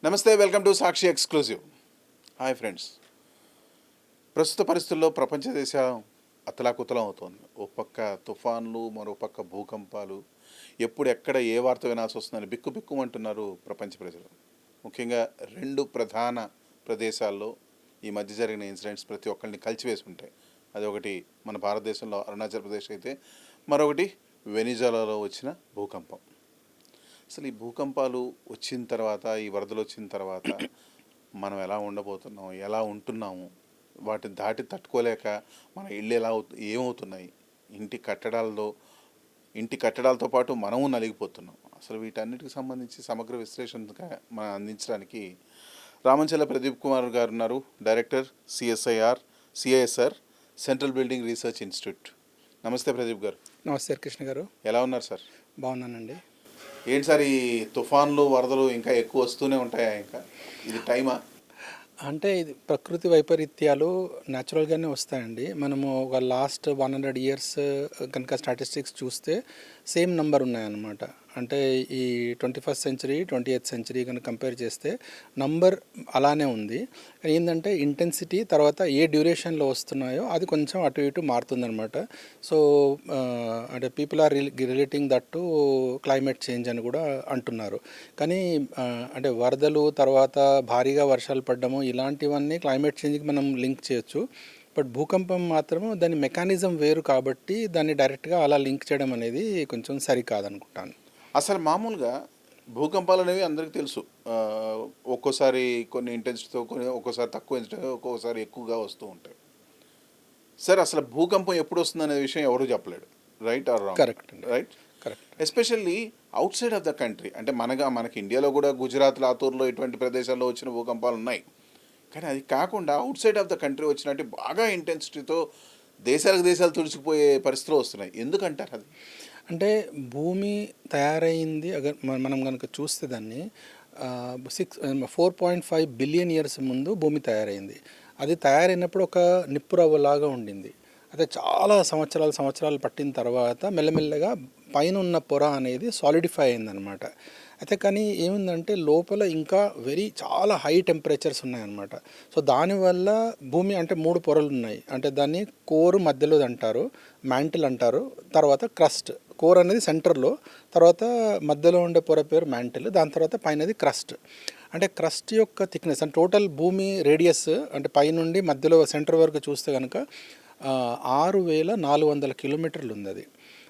నమస్తే, welcome to Sakshi exclusive. Hi friends. ప్రస్తుత పరిస్థితుల్లో ప్రపంచ దేశం అతలాకుతలం అవుతోంది. ఓ పక్క తుఫాన్లు, మరో పక్క భూకంపాలు. ఎప్పుడు ఎక్కడ ఏ వార్త వినాల్సి వస్తుందని బిక్కుబిక్కుమంటున్నారు ప్రపంచ ప్రజలు. ముఖ్యంగా రెండు ప్రధాన ప్రదేశాల్లో ఈ మధ్య జరిగిన ఇన్సిడెంట్స్ ప్రతి ఒక్కరిని కలిచివేసి ఉంటాయి. అదొకటి మన భారతదేశంలో అరుణాచల్ ప్రదేశ్ అయితే, మరొకటి వెనిజులాలో వచ్చిన భూకంపం. అసలు ఈ భూకంపాలు వచ్చిన తర్వాత, ఈ వరదలు వచ్చిన తర్వాత మనం ఎలా ఉండబోతున్నాం, ఎలా ఉంటున్నాము, వాటిని దాటి తట్టుకోలేక మన ఇళ్ళు ఏమవుతున్నాయి, ఇంటి కట్టడాలతో పాటు మనము నలిగిపోతున్నాం. అసలు వీటన్నిటికి సంబంధించి సమగ్ర విశ్లేషణగా మనం అందించడానికి రామంచెల ప్రదీప్ కుమార్ గారు ఉన్నారు, director CISR central building research institute. నమస్తే ప్రదీప్ గారు. నమస్తే కృష్ణ గారు. ఎలా ఉన్నారు సార్? బాగున్నానండి. ఏంటి సార్, ఈ తుఫాన్లు వరదలు ఇంకా ఎక్కువ వస్తూనే ఉంటాయా? ఇంకా ఇది టైమా? అంటే ఇది ప్రకృతి వైపరీత్యాలు న్యాచురల్గానే వస్తాయండి. మనము ఒక లాస్ట్ 100 ఇయర్స్ కనుక స్టాటిస్టిక్స్ చూస్తే సేమ్ నెంబర్ ఉన్నాయన్నమాట. అంటే ఈ 21st సెంచరీ 28th సెంచరీ కనుక కంపేర్ చేస్తే నంబర్ అలానే ఉంది. ఏంటంటే ఇంటెన్సిటీ తర్వాత ఏ డ్యూరేషన్లో వస్తున్నాయో అది కొంచెం అటు ఇటు మారుతుందన్నమాట. సో అంటే people are relating that to climate change అని కూడా అంటున్నారు. కానీ అంటే వరదలు తర్వాత భారీగా వర్షాలు పడ్డము ఇలాంటివన్నీ క్లైమేట్ చేంజ్కి మనం లింక్ చేయొచ్చు. బట్ భూకంపం మాత్రము దాని మెకానిజం వేరు కాబట్టి దాన్ని డైరెక్ట్గా అలా లింక్ చేయడం అనేది కొంచెం సరికాదనుకుంటాను. అసలు మామూలుగా భూకంపాలు అనేవి అందరికీ తెలుసు. ఒక్కోసారి కొన్ని ఇంటెన్సిటీతో, ఒక్కోసారి తక్కువ ఇంటెన్సిటీ, ఒక్కోసారి ఎక్కువగా వస్తూ ఉంటాయి. సార్, అసలు భూకంపం ఎప్పుడు వస్తుంది అనే విషయం ఎవరు చెప్పలేడు. Right are wrong? Correct. Right. Correct. Especially out side of the country. అంటే మనకి ఇండియాలో కూడా గుజరాత్, లాతూర్లో ఇటువంటి ప్రదేశాల్లో వచ్చిన భూకంపాలు ఉన్నాయి. కానీ అది కాకుండా out side of the country వచ్చినట్టు బాగా ఇంటెన్సిటీతో దేశాలు తుడిచిపోయే పరిస్థితులు వస్తున్నాయి. ఎందుకంటారు అది? అంటే భూమి తయారైంది మనం కనుక చూస్తే దాన్ని 4.5 బిలియన్ ఇయర్స్ ముందు భూమి తయారైంది. అది తయారైనప్పుడు ఒక నిప్పురవ్వలాగా ఉండింది. అయితే చాలా సంవత్సరాలు పట్టిన తర్వాత మెల్లమెల్లగా పైన ఉన్న పొర అనేది సాలిడిఫై అయిందనమాట. అయితే కానీ ఏముందంటే లోపల ఇంకా చాలా హై టెంపరేచర్స్ ఉన్నాయన్నమాట. సో దానివల్ల భూమి అంటే 3 పొరలు ఉన్నాయి. అంటే దాన్ని కోర్ మధ్యలో అంటారు, మ్యాంటిల్ అంటారు, తర్వాత క్రస్ట్. కోర్ అనేది సెంటర్లో, తర్వాత మధ్యలో ఉండే పొర పేరు మ్యాంటిల్, దాని తర్వాత పైనది క్రస్ట్. అంటే క్రస్ట్ యొక్క థిక్నెస్ అంటే టోటల్ భూమి రేడియస్ అంటే పైనుండి మధ్యలో సెంటర్ వరకు చూస్తే కనుక 6400 కిలోమీటర్లు ఉంది అది.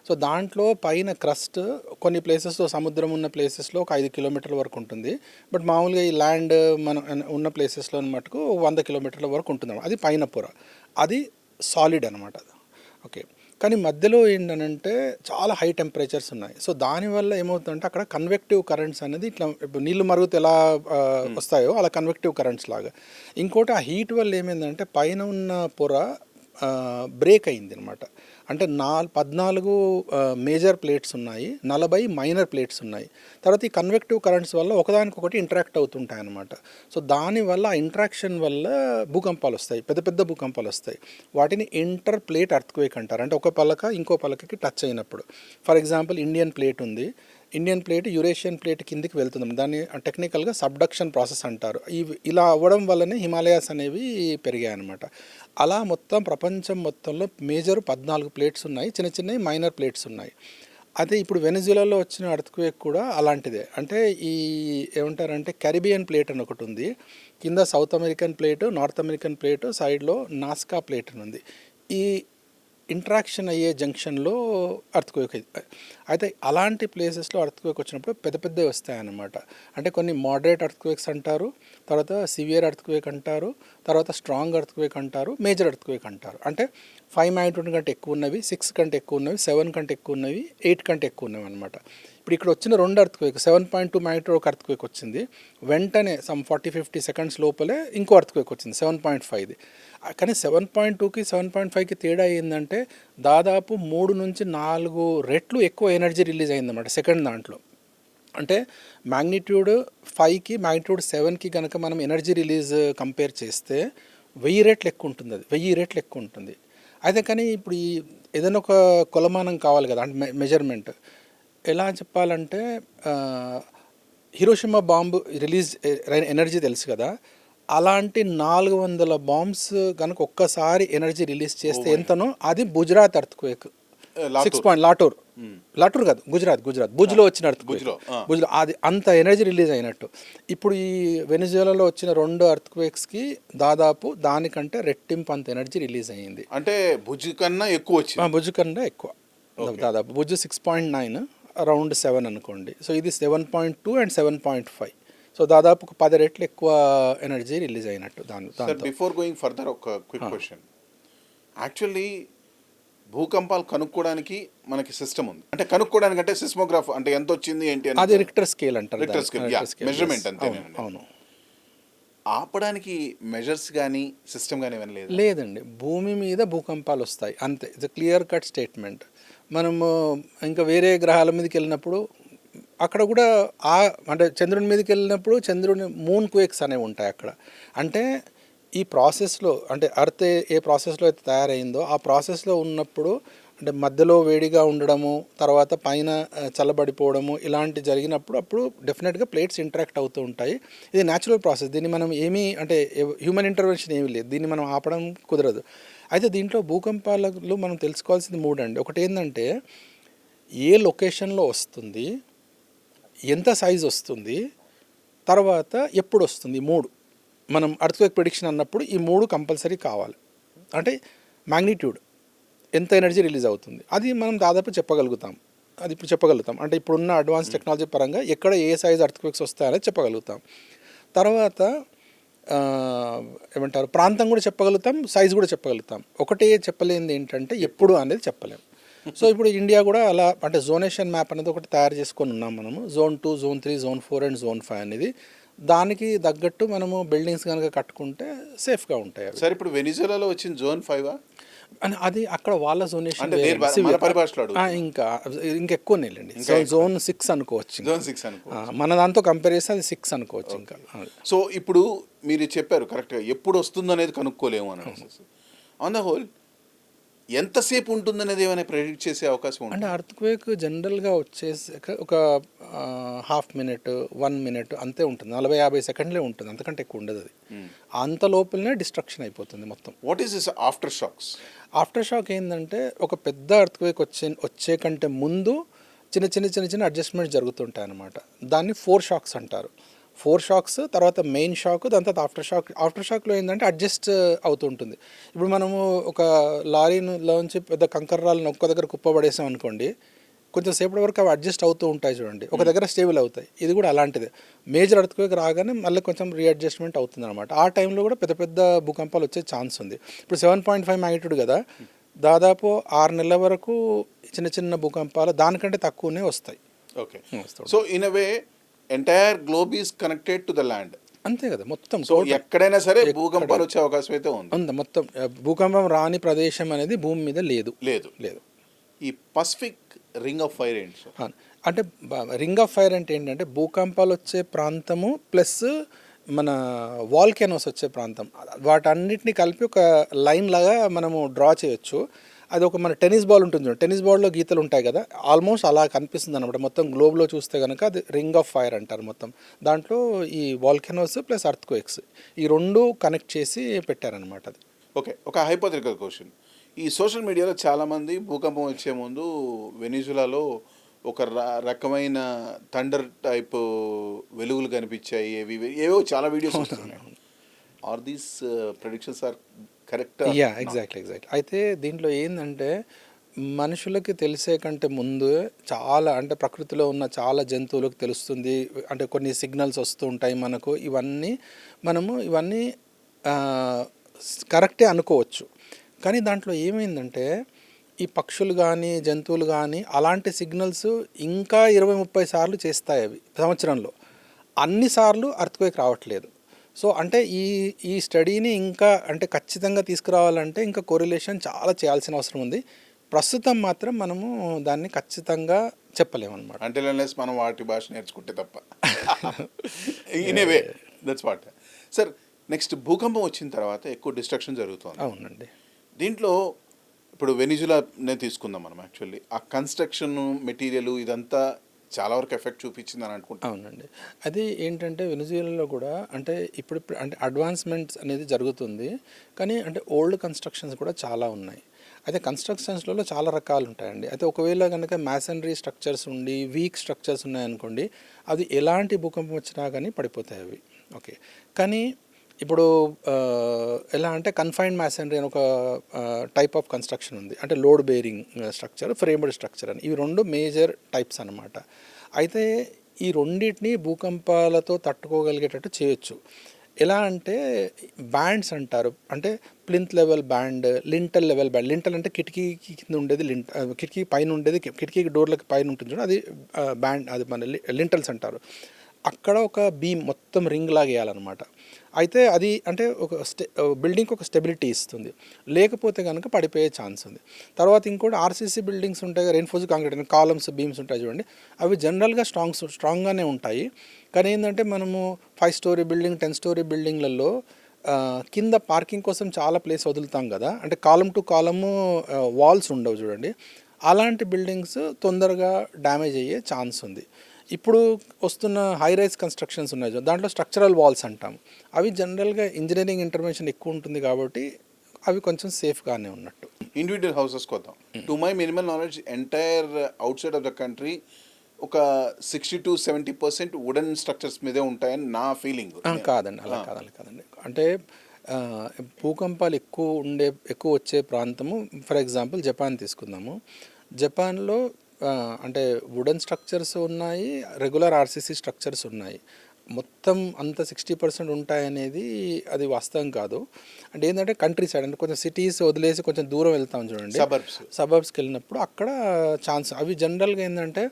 సో దాంట్లో పైన క్రస్ట్ కొన్ని ప్లేసెస్లో, సముద్రం ఉన్న ప్లేసెస్లో ఒక 5 కిలోమీటర్ల వరకు ఉంటుంది. బట్ మామూలుగా ఈ ల్యాండ్ మనం ఉన్న ప్లేసెస్లో మటుకు 100 కిలోమీటర్ల వరకు ఉంటుంది. అది పైన పొర, అది సాలిడ్ అనమాట. ఓకే. కానీ మధ్యలో ఏంటంటే చాలా హై టెంపరేచర్స్ ఉన్నాయి. సో దానివల్ల ఏమవుతుందంటే అక్కడ కన్వెక్టివ్ కరెంట్స్ అనేది ఇట్లా నీళ్ళు మరుగుతూ ఎలా వస్తాయో అలా కన్వెక్టివ్ కరెంట్స్ లాగా. ఇంకోటి ఆ హీట్ వల్ల ఏమైందంటే పైన ఉన్న పొర బ్రేక్ అయింది అనమాట. అంటే 14 మేజర్ ప్లేట్స్ ఉన్నాయి, 40 మైనర్ ప్లేట్స్ ఉన్నాయి. తర్వాత ఈ కన్వెక్టివ్ కరెంట్స్ వల్ల ఒకదానికొకటి ఇంటరాక్ట్ అవుతుంటాయి అన్నమాట. సో దానివల్ల ఆ ఇంటరాక్షన్ వల్ల భూకంపాలు వస్తాయి, పెద్ద భూకంపాలు వస్తాయి. వాటిని ఇంటర్ ప్లేట్ ఎర్త్క్వేక్ అంటారు. అంటే ఒక పలక ఇంకో పలకకి టచ్ అయినప్పుడు. ఫర్ ఎగ్జాంపుల్ ఇండియన్ ప్లేట్ ఉంది, ఇండియన్ ప్లేట్ యురేషియన్ ప్లేట్ కిందికి వెళ్తుంది. దాన్ని టెక్నికల్గా సబ్డక్షన్ ప్రాసెస్ అంటారు. ఇలా అవ్వడం వల్లనే హిమాలయాస్ అనేవి పెరిగాయి అన్నమాట. అలా మొత్తం ప్రపంచం మొత్తంలో మేజర్ 14 ప్లేట్స్ ఉన్నాయి, చిన్నవి మైనర్ ప్లేట్స్ ఉన్నాయి. అదే ఇప్పుడు వెనిజులాలో వచ్చిన ఎర్త్క్వేక్ కూడా అలాంటిదే. అంటే ఈ ఏమంటారంటే కెరిబియన్ ప్లేట్ అని ఒకటి ఉంది, కింద south American plate, north American plate, సైడ్లో నాస్కా ప్లేట్ అని ఉంది. ఈ ఇంట్రాక్షన్ అయ్యే జంక్షన్లో ఎర్త్క్వేక్ అయితే అలాంటి ప్లేసెస్లో ఎర్త్క్వేక్ వచ్చినప్పుడు పెద్దవి వస్తాయన్నమాట. అంటే కొన్ని మోడరేట్ ఎర్త్క్వేక్స్ అంటారు, తర్వాత సివియర్ ఎర్త్క్వేక్ అంటారు, తర్వాత స్ట్రాంగ్ ఎర్త్క్వేక్ అంటారు, మేజర్ ఎర్త్క్వేక్ అంటారు. అంటే 5 మాగ్నిట్యూడ్ కంటే ఎక్కువ ఉన్నవి, 6 కంటే ఎక్కువ ఉన్నవి, 7 కంటే ఎక్కువ ఉన్నవి, 8 కంటే ఎక్కువ ఉన్నవి అనమాట. ఇప్పుడు ఇక్కడ వచ్చిన 2 ఎర్త్క్వేక్ 7.2 మాగ్నిట్యూడ్ ఒక ఎర్త్క్వేక్ వచ్చింది, వెంటనే సమ్ 40-50 సెకండ్స్ లోపలే ఇంకో ఎర్త్క్వేక్ వచ్చింది 7.5ది. కానీ 7.2కి 7.5కి తేడా ఏంటంటే దాదాపు 3 నుంచి 4 రెట్లు ఎక్కువ ఎనర్జీ రిలీజ్ అయిందన్నమాట సెకండ్ దాంట్లో. అంటే మ్యాగ్నిట్యూడ్ 5కి మ్యాగ్నిట్యూడ్ 7కి కనుక మనం ఎనర్జీ రిలీజ్ కంపేర్ చేస్తే 1000 రెట్లు ఎక్కువ ఉంటుంది, అది 1000 రెట్లు ఎక్కువ ఉంటుంది. అయితే కానీ ఇప్పుడు ఏదైనా ఒక కొలమానం కావాలి కదా, అంటే మెజర్మెంట్ ఎలా చెప్పాలంటే హిరోషిమా బాంబు రిలీజ్ ఎనర్జీ తెలుసు కదా, అలాంటి 400 బాంబ్స్ కనుక ఒక్కసారి ఎనర్జీ రిలీజ్ చేస్తే ఎంతనో అది గుజరాత్ ఎర్త్క్వేక్. 6 పాయింట్ లాటూర్, లాటూర్ కాదు గుజరాత్, భుజ్లో వచ్చిన ఎర్త్క్వేక్, భుజ్లో అది అంత ఎనర్జీ రిలీజ్ అయినట్టు. ఇప్పుడు ఈ వెనిజులాలో వచ్చిన 2 ఎర్త్క్వేక్స్కి దాదాపు దానికంటే రెట్టింపు అంత ఎనర్జీ రిలీజ్ అయ్యింది. అంటే భుజ్ కన్నా ఎక్కువ వచ్చింది. భుజ్ కన్నా ఎక్కువ, దాదాపు భుజ్ 6.9 అరౌండ్ 7 అనుకోండి. సో ఇది 7.2 అండ్ 7.5. సో దాదాపు 10 రెట్లు ఎక్కువ ఎనర్జీ రిలీజ్ అయినట్టు సార్ బిఫోర్ గోయింగ్ ఫర్దర్ ఒక క్విక్ క్వశ్చన్. యాక్చువల్లీ భూకంపాలు కనుక్కోవడానికి మనకి సిస్టమ్ ఉంది. అంటే కనుక్కోవడానికి అంటే సిస్మోగ్రాఫ్ అంటే ఎంత వచ్చింది ఏంటి అని అది రిక్టర్ స్కేల్ అంటారు. రిక్టర్ స్కేల్ మెజర్మెంట్ అంతేనండి. అవును. ఆపడానికి మెజర్స్ కానీ సిస్టమ్ కానీ ఏమైనా లేదు? లేదండి, భూమి మీద భూకంపాలు వస్తాయి అంతే. It's clear cut statement. మనము ఇంకా వేరే గ్రహాల మీదకి వెళ్ళినప్పుడు అక్కడ కూడా అంటే చంద్రుని మీదకి వెళ్ళినప్పుడు చంద్రుని మూన్ క్వేక్స్ అనేవి ఉంటాయి అక్కడ. అంటే ఈ ప్రాసెస్లో అంటే అర్త్ ఏ ప్రాసెస్లో అయితే తయారైందో ఆ ప్రాసెస్లో ఉన్నప్పుడు అంటే మధ్యలో వేడిగా ఉండడము, తర్వాత పైన చల్లబడిపోవడము ఇలాంటి జరిగినప్పుడు అప్పుడు డెఫినెట్గా ప్లేట్స్ ఇంటరాక్ట్ అవుతూ ఉంటాయి. ఇది న్యాచురల్ ప్రాసెస్. దీన్ని మనం ఏమీ అంటే హ్యూమన్ ఇంటర్వెన్షన్ ఏమీ లేదు, దీన్ని మనం ఆపడం కుదరదు. అయితే దీంట్లో భూకంపాలలో మనం తెలుసుకోవాల్సింది 3 అండి. ఒకటి ఏంటంటే ఏ లొకేషన్లో వస్తుంది, ఎంత సైజ్ వస్తుంది, తర్వాత ఎప్పుడు వస్తుంది. 3 మనం ఎర్త్క్వేక్ ప్రిడిక్షన్ అన్నప్పుడు ఈ 3 కంపల్సరీ కావాలి. అంటే మ్యాగ్నిట్యూడ్ ఎంత ఎనర్జీ రిలీజ్ అవుతుంది అది మనం దాదాపు చెప్పగలుగుతాం. అది ఇప్పుడు చెప్పగలుగుతాం. అంటే ఇప్పుడున్న అడ్వాన్స్ టెక్నాలజీ పరంగా ఎక్కడ ఏ సైజ్ ఎర్త్క్వేక్స్ వస్తాయనేది చెప్పగలుగుతాం. తర్వాత ఏమంటారు ప్రాంతం కూడా చెప్పగలుగుతాం, సైజ్ కూడా చెప్పగలుగుతాం. ఒకటే చెప్పలేనిది ఏంటంటే ఎప్పుడు అనేది చెప్పలేం. సో ఇప్పుడు ఇండియా కూడా అలా అంటే జోనేషన్ మ్యాప్ అనేది ఒకటి తయారు చేసుకొని ఉన్నాం మనము. Zone 2, Zone 3, Zone 4 and Zone 5 అనేది. దానికి తగ్గట్టు మనము బిల్డింగ్స్ కనుక కట్టుకుంటే సేఫ్గా ఉంటాయి. సార్ ఇప్పుడు వెనిజులాలో వచ్చిన Zone 5 అని అది అక్కడ వాళ్ళ జోనేషన్ ఇంకా ఇంకెక్కువ వెళ్ళండి. Zone 6 అనుకోవచ్చు. మన దాంతో కంపేర్ చేస్తే అది 6 అనుకోవచ్చు ఇంకా. సో ఇప్పుడు మీరు చెప్పారు కరెక్ట్గా ఎప్పుడు వస్తుందో అనేది కనుక్కోలేము అని. ఆన్ ద హోల్ ఎంతసేపు ఉంటుందనేది ఏమైనా ప్రెడిక్ట్ చేసే అవకాశం ఉంది? అంటే ఎర్త్క్వేక్ జనరల్గా వచ్చేసాక ఒక హాఫ్ మినిట్ 1 మినిట్ అంతే ఉంటుంది, 40-50 సెకండ్లే ఉంటుంది, అంతకంటే ఎక్కువ ఉండదు. అది అంత లోపలనే డిస్ట్రక్షన్ అయిపోతుంది మొత్తం. What is this aftershocks? Aftershock ఏంటంటే ఒక పెద్ద ఎర్త్క్వేక్ వచ్చే కంటే ముందు చిన్న అడ్జస్ట్మెంట్స్ జరుగుతుంటాయి అన్నమాట. దాన్ని 4 షాక్స్ అంటారు. 4 షాక్స్, తర్వాత మెయిన్ షాక్, దాని తర్వాత ఆఫ్టర్ షాక్లో ఏంటంటే అడ్జస్ట్ అవుతూ ఉంటుంది. ఇప్పుడు మనము ఒక లారీలోంచి పెద్ద కంకర్రాలను ఒక్క దగ్గర కుప్పబడేసాం అనుకోండి, కొంచెం సేపటి వరకు అవి అడ్జస్ట్ అవుతూ ఉంటాయి చూడండి, ఒక దగ్గర స్టేబుల్ అవుతాయి. ఇది కూడా అలాంటిదే. మేజర్ ఎర్త్క్వేక్ రాగానే మళ్ళీ కొంచెం రీఅడ్జస్ట్మెంట్ అవుతుంది అనమాట. ఆ టైంలో కూడా పెద్ద పెద్ద భూకంపాలు వచ్చే ఛాన్స్ ఉంది. ఇప్పుడు 7.5 మ్యాగ్నిట్యూడ్ కదా, దాదాపు 6 నెలల వరకు చిన్న భూకంపాలు దానికంటే తక్కువనే వస్తాయి. Okay. So in a way entire globe is connected to the land. అంతే కదా మొత్తం. సో ఎక్కడైనా సరే భూకంపాలు వచ్చే అవకాశం అయితే ఉంది. మొత్తం భూకంపం రాని ప్రదేశం అనేది భూమి మీద లేదు. ఈ పసిఫిక్ రింగ్ ఆఫ్ ఫైర్ ఏంటి సార్? అంటే రింగ్ ఆఫ్ ఫైర్ అంటే ఏంటంటే భూకంపాలు వచ్చే ప్రాంతము ప్లస్ మన వాల్కెనోస్ వచ్చే ప్రాంతం, వాటన్నిటిని కలిపి ఒక లైన్ లాగా మనము డ్రా చేయొచ్చు. అది ఒక మన టెన్నిస్ బాల్ ఉంటుంది చూడండి, టెన్నిస్ బాల్లో గీతలు ఉంటాయి కదా, ఆల్మోస్ట్ అలా కనిపిస్తుంది అనమాట. మొత్తం గ్లోబ్లో చూస్తే కనుక అది రింగ్ ఆఫ్ ఫైర్ అంటారు మొత్తం. దాంట్లో ఈ వాల్కెనోస్ ప్లస్ ఎర్త్క్వేక్స్ ఈ 2 కనెక్ట్ చేసి పెట్టారనమాట. అది ఓకే. ఒక హైపోథెటికల్ క్వశ్చన్. ఈ సోషల్ మీడియాలో చాలామంది భూకంపం వచ్చే ముందు వెనిజులాలో ఒక రకమైన థండర్ టైప్ వెలుగులు కనిపించాయి, ఏవో చాలా వీడియోస్ వస్తున్నాయి. Are these predictions are correct? Exactly. అయితే దీంట్లో ఏంటంటే మనుషులకి తెలిసే కంటే ముందు చాలా అంటే ప్రకృతిలో ఉన్న చాలా జంతువులకు తెలుస్తుంది. అంటే కొన్ని సిగ్నల్స్ వస్తూ ఉంటాయి మనకు. ఇవన్నీ కరెక్టే అనుకోవచ్చు. కానీ దాంట్లో ఏమైందంటే ఈ పక్షులు కానీ జంతువులు కానీ అలాంటి సిగ్నల్స్ ఇంకా 20-30 సార్లు చేస్తాయి అవి సంవత్సరంలో. అన్నిసార్లు ఎర్త్క్వేక్ రావట్లేదు. సో అంటే ఈ స్టడీని ఇంకా అంటే ఖచ్చితంగా తీసుకురావాలంటే ఇంకా కోరిలేషన్ చాలా చేయాల్సిన అవసరం ఉంది. ప్రస్తుతం మాత్రం మనము దాన్ని ఖచ్చితంగా చెప్పలేమన్నమాట. అంటే మనం వాటి భాష నేర్చుకుంటే తప్ప. In a way that's what. Sir next భూకంపం వచ్చిన తర్వాత ఎక్కువ డిస్ట్రక్షన్ జరుగుతుంది. అవునండి. దీంట్లో ఇప్పుడు వెనిజులానే తీసుకుందాం మనం. యాక్చువల్లీ ఆ కన్స్ట్రక్షన్ మెటీరియల్ ఇదంతా చాలా వరకు ఎఫెక్ట్ చూపించింది అని అనుకుంటాను. అవునండి. అది ఏంటంటే వెనిజువేలాలో కూడా అంటే ఇప్పుడు అంటే అడ్వాన్స్మెంట్స్ అనేది జరుగుతుంది. కానీ అంటే ఓల్డ్ కన్స్ట్రక్షన్స్ కూడా చాలా ఉన్నాయి. అయితే కన్స్ట్రక్షన్స్‌లలో చాలా రకాలు ఉంటాయండి. అయితే ఒకవేళ గనక మ్యాసనరీ స్ట్రక్చర్స్ ఉండి, వీక్ స్ట్రక్చర్స్ ఉన్నాయనుకోండి, అది ఎలాంటి భూకంపం వచ్చినా గానీ పడిపోతాయి అవి. ఓకే. కానీ ఇప్పుడు ఎలా అంటే కన్ఫైన్డ్ మ్యాసనరీ అని ఒక టైప్ ఆఫ్ కన్స్ట్రక్షన్ ఉంది. అంటే load bearing structure, framed structure అని. ఇవి 2 మేజర్ టైప్స్ అన్నమాట. అయితే ఈ రెండిటిని భూకంపాలతో తట్టుకోగలిగేటట్టు చేయొచ్చు. ఎలా అంటే బ్యాండ్స్ అంటారు. అంటే plinth level band, lintel level band. Lintel అంటే కిటికీకి కింద ఉండేది, కిటికీ పైన ఉండేది, కిటికీ డోర్లకి పైన ఉంటుంది చూడండి, అది బ్యాండ్, అది మన లింటల్స్ అంటారు. అక్కడ ఒక బీమ్ మొత్తం రింగ్ లాగా వేయాలన్నమాట. అయితే అది అంటే ఒక బిల్డింగ్కి ఒక స్టెబిలిటీ ఇస్తుంది. లేకపోతే కనుక పడిపోయే ఛాన్స్ ఉంది. తర్వాత ఇంకోటి ఆర్సీసీ బిల్డింగ్స్ ఉంటాయి, రెయిన్ఫోర్స్ కాంక్రీట్ అని కాలమ్స్, బీమ్స్ ఉంటాయి చూడండి, అవి జనరల్గా స్ట్రాంగ్గానే ఉంటాయి. కానీ ఏంటంటే మనము 5 స్టోరీ బిల్డింగ్, 10 స్టోరీ బిల్డింగ్లలో కింద పార్కింగ్ కోసం చాలా ప్లేస్ వదులుతాం కదా, అంటే కాలమ్ టు కాలము వాల్స్ ఉండవు చూడండి, అలాంటి బిల్డింగ్స్ తొందరగా డ్యామేజ్ అయ్యే ఛాన్స్ ఉంది. ఇప్పుడు వస్తున్న హై రైజ్ కన్స్ట్రక్షన్స్ ఉన్నాయి, దాంట్లో స్ట్రక్చరల్ వాల్స్ అంటాం. అవి జనరల్గా ఇంజనీరింగ్ ఇంటర్వెన్షన్ ఎక్కువ ఉంటుంది కాబట్టి అవి కొంచెం సేఫ్గానే ఉన్నట్టు. ఇండివిజువల్ హౌసెస్కి వద్దాం. To my minimal knowledge entire out side of the country ఒక 60-70% వుడెన్ స్ట్రక్చర్స్ మీదే ఉంటాయని నా ఫీలింగ్. కాదండి, అలా కాదండి. అంటే భూకంపాలు ఎక్కువ వచ్చే ప్రాంతము, ఫర్ ఎగ్జాంపుల్ జపాన్ తీసుకుందాము. జపాన్లో అంటే వుడెన్ స్ట్రక్చర్స్ ఉన్నాయి, రెగ్యులర్ ఆర్సీసీ స్ట్రక్చర్స్ ఉన్నాయి. మొత్తం అంత 60% ఉంటాయనేది అది వాస్తవం కాదు. అంటే ఏంటంటే కంట్రీ సైడ్, అంటే కొంచెం సిటీస్ వదిలేసి కొంచెం దూరం వెళ్తాం చూడండి, సబర్బ్స్కి వెళ్ళినప్పుడు అక్కడ ఛాన్స్, అవి జనరల్గా ఏంటంటే